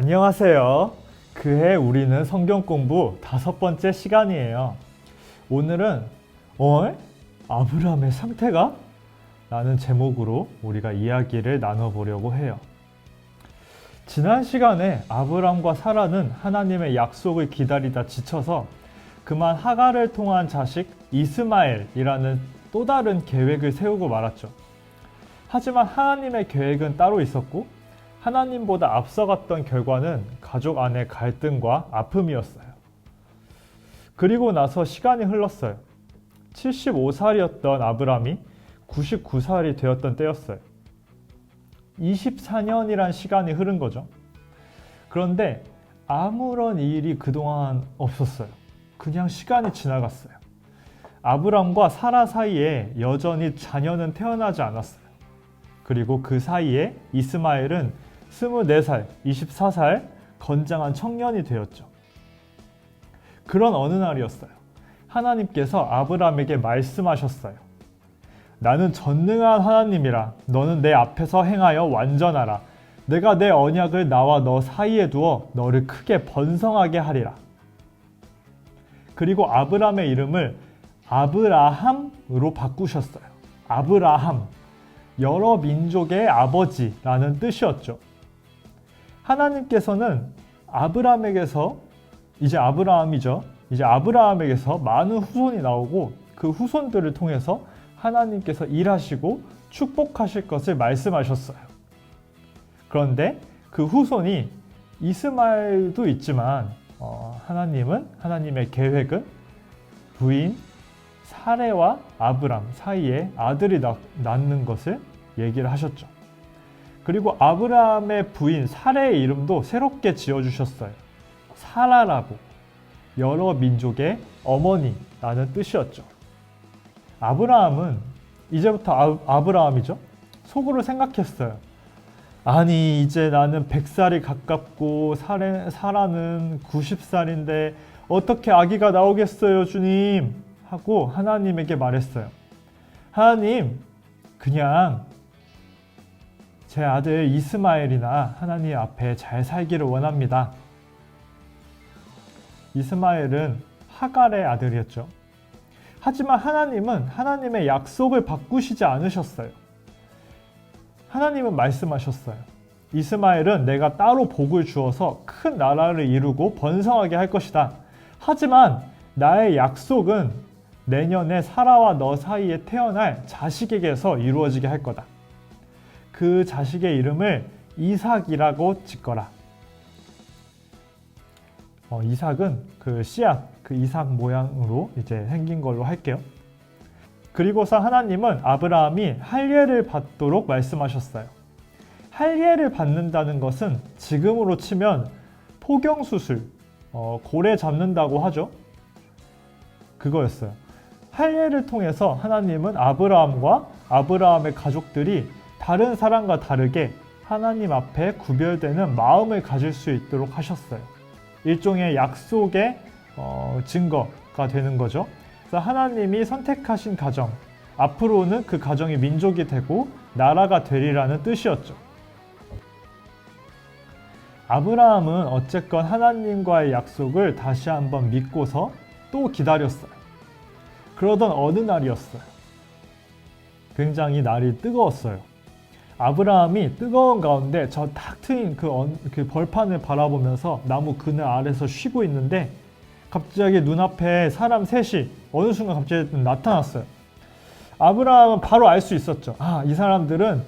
안녕하세요. 그해 우리는 성경 공부 5번째 시간이에요. 오늘은 아브라함의 상태가? 라는 제목으로 우리가 이야기를 나눠보려고 해요. 지난 시간에 아브라함과 사라는 하나님의 약속을 기다리다 지쳐서 그만 하갈을 통한 자식 이스마엘이라는 또 다른 계획을 세우고 말았죠. 하지만 하나님의 계획은 따로 있었고 하나님보다 앞서갔던 결과는 가족 안의 갈등과 아픔이었어요. 그리고 나서 시간이 흘렀어요. 75살이었던 아브라함이 99살이 되었던 때였어요. 24년이란 시간이 흐른 거죠. 그런데 아무런 일이 그동안 없었어요. 그냥 시간이 지나갔어요. 아브라함과 사라 사이에 여전히 자녀는 태어나지 않았어요. 그리고 그 사이에 이스마엘은 24살, 24살 건장한 청년이 되었죠. 그런 어느 날이었어요. 하나님께서 아브라함에게 말씀하셨어요. 나는 전능한 하나님이라. 너는 내 앞에서 행하여 완전하라. 내가 내 언약을 나와 너 사이에 두어 너를 크게 번성하게 하리라. 그리고 아브라함의 이름을 아브라함으로 바꾸셨어요. 아브라함, 여러 민족의 아버지라는 뜻이었죠. 하나님께서는 아브라함에게서 이제 아브라함에게서 많은 후손이 나오고 그 후손들을 통해서 하나님께서 일하시고 축복하실 것을 말씀하셨어요. 그런데 그 후손이 이스마엘도 있지만 하나님의 계획은 부인 사레와 아브람 사이에 아들이 낳는 것을 얘기를 하셨죠. 그리고 아브라함의 부인 사레의 이름도 새롭게 지어주셨어요. 사라라고, 여러 민족의 어머니라는 뜻이었죠. 아브라함은 이제부터 아브라함이죠. 속으로 생각했어요. 아니 이제 나는 100살이 가깝고 사라는 90살인데 어떻게 아기가 나오겠어요 주님? 하고 하나님에게 말했어요. 하나님, 그냥 제 아들 이스마엘이나 하나님 앞에 잘 살기를 원합니다. 이스마엘은 하갈의 아들이었죠. 하지만 하나님은 하나님의 약속을 바꾸시지 않으셨어요. 하나님은 말씀하셨어요. 이스마엘은 내가 따로 복을 주어서 큰 나라를 이루고 번성하게 할 것이다. 하지만 나의 약속은 내년에 사라와 너 사이에 태어날 자식에게서 이루어지게 할 거다. 그 자식의 이름을 이삭이라고 짓거라. 이삭은 그 씨앗, 그 이삭 모양으로 이제 생긴 걸로 할게요. 그리고서 하나님은 아브라함이 할례를 받도록 말씀하셨어요. 할례를 받는다는 것은 지금으로 치면 포경수술, 고래 잡는다고 하죠. 그거였어요. 할례를 통해서 하나님은 아브라함과 아브라함의 가족들이 다른 사람과 다르게 하나님 앞에 구별되는 마음을 가질 수 있도록 하셨어요. 일종의 약속의 증거가 되는 거죠. 그래서 하나님이 선택하신 가정, 앞으로는 그 가정이 민족이 되고 나라가 되리라는 뜻이었죠. 아브라함은 어쨌건 하나님과의 약속을 다시 한번 믿고서 또 기다렸어요. 그러던 어느 날이었어요. 굉장히 날이 뜨거웠어요. 아브라함이 뜨거운 가운데 저 탁 트인 그 벌판을 바라보면서 나무 그늘 아래서 쉬고 있는데 갑자기 눈앞에 사람 셋이 어느 순간 갑자기 나타났어요. 아브라함은 바로 알 수 있었죠. 이 사람들은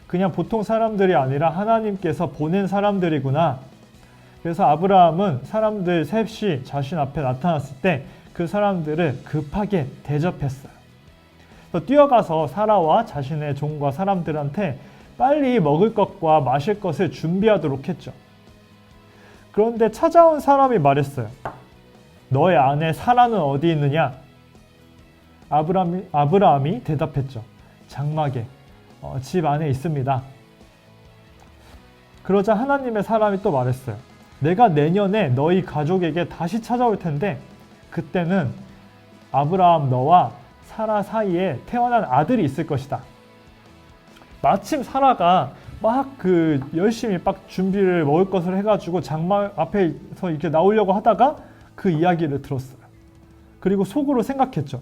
그냥 보통 사람들이 아니라 하나님께서 보낸 사람들이구나. 그래서 아브라함은 사람들 셋이 자신 앞에 나타났을 때 그 사람들을 급하게 대접했어요. 그래서 뛰어가서 사라와 자신의 종과 사람들한테 빨리 먹을 것과 마실 것을 준비하도록 했죠. 그런데 찾아온 사람이 말했어요. 너의 아내 사라는 어디 있느냐? 아브라함이 대답했죠. 장막에 집 안에 있습니다. 그러자 하나님의 사람이 또 말했어요. 내가 내년에 너희 가족에게 다시 찾아올 텐데 그때는 아브라함 너와 사라 사이에 태어난 아들이 있을 것이다. 마침 사라가 막 열심히 막 준비를 먹을 것을 해가지고 장막 앞에서 이렇게 나오려고 하다가 그 이야기를 들었어요. 그리고 속으로 생각했죠.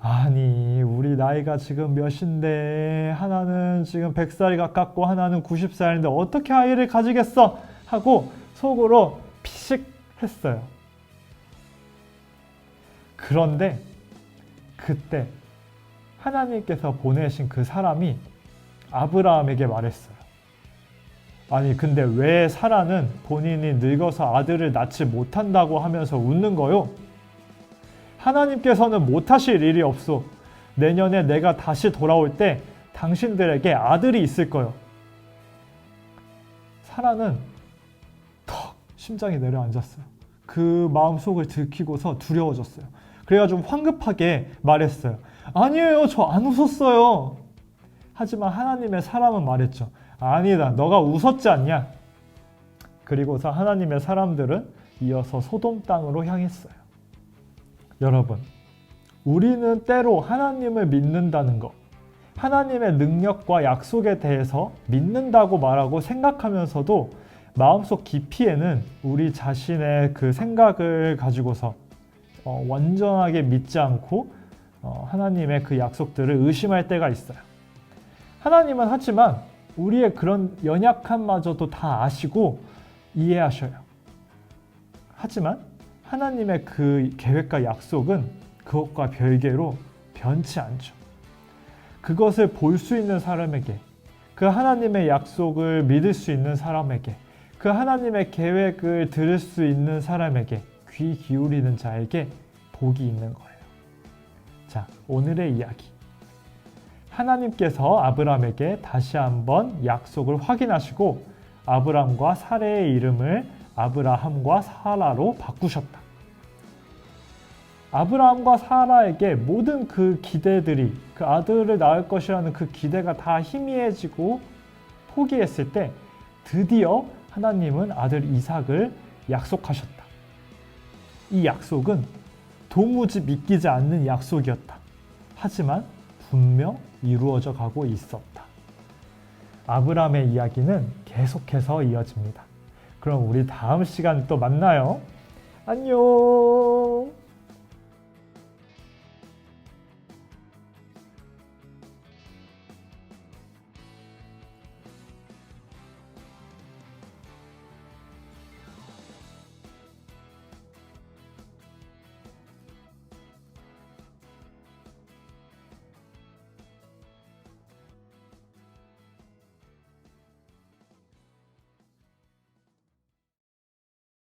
아니, 우리 나이가 지금 몇인데 하나는 지금 100살이 가깝고 하나는 90살인데 어떻게 아이를 가지겠어? 하고 속으로 피식 했어요. 그런데 그때 하나님께서 보내신 그 사람이 아브라함에게 말했어요. 아니, 근데 왜 사라는 본인이 늙어서 아들을 낳지 못한다고 하면서 웃는 거요? 하나님께서는 못하실 일이 없소. 내년에 내가 다시 돌아올 때 당신들에게 아들이 있을 거요. 사라는 턱 심장이 내려앉았어요. 그 마음속을 들키고서 두려워졌어요. 그래가지고 황급하게 말했어요. 아니에요, 저 안 웃었어요. 하지만 하나님의 사람은 말했죠. 아니다, 너가 웃었지 않냐? 그리고서 하나님의 사람들은 이어서 소돔 땅으로 향했어요. 여러분, 우리는 때로 하나님을 믿는다는 것, 하나님의 능력과 약속에 대해서 믿는다고 말하고 생각하면서도 마음속 깊이에는 우리 자신의 그 생각을 가지고서 완전하게 믿지 않고 하나님의 그 약속들을 의심할 때가 있어요. 하나님은 하지만 우리의 그런 연약함마저도 다 아시고 이해하셔요. 하지만 하나님의 그 계획과 약속은 그것과 별개로 변치 않죠. 그것을 볼 수 있는 사람에게, 그 하나님의 약속을 믿을 수 있는 사람에게, 그 하나님의 계획을 들을 수 있는 사람에게, 귀 기울이는 자에게 복이 있는 거예요. 자, 오늘의 이야기. 하나님께서 아브라함에게 다시 한번 약속을 확인하시고 아브라함과 사레의 이름을 아브라함과 사라로 바꾸셨다. 아브라함과 사라에게 모든 그 기대들이, 그 아들을 낳을 것이라는 그 기대가 다 희미해지고 포기했을 때 드디어 하나님은 아들 이삭을 약속하셨다. 이 약속은 도무지 믿기지 않는 약속이었다. 하지만 분명 이루어져 가고 있었다. 아브라함의 이야기는 계속해서 이어집니다. 그럼 우리 다음 시간에 또 만나요. 안녕.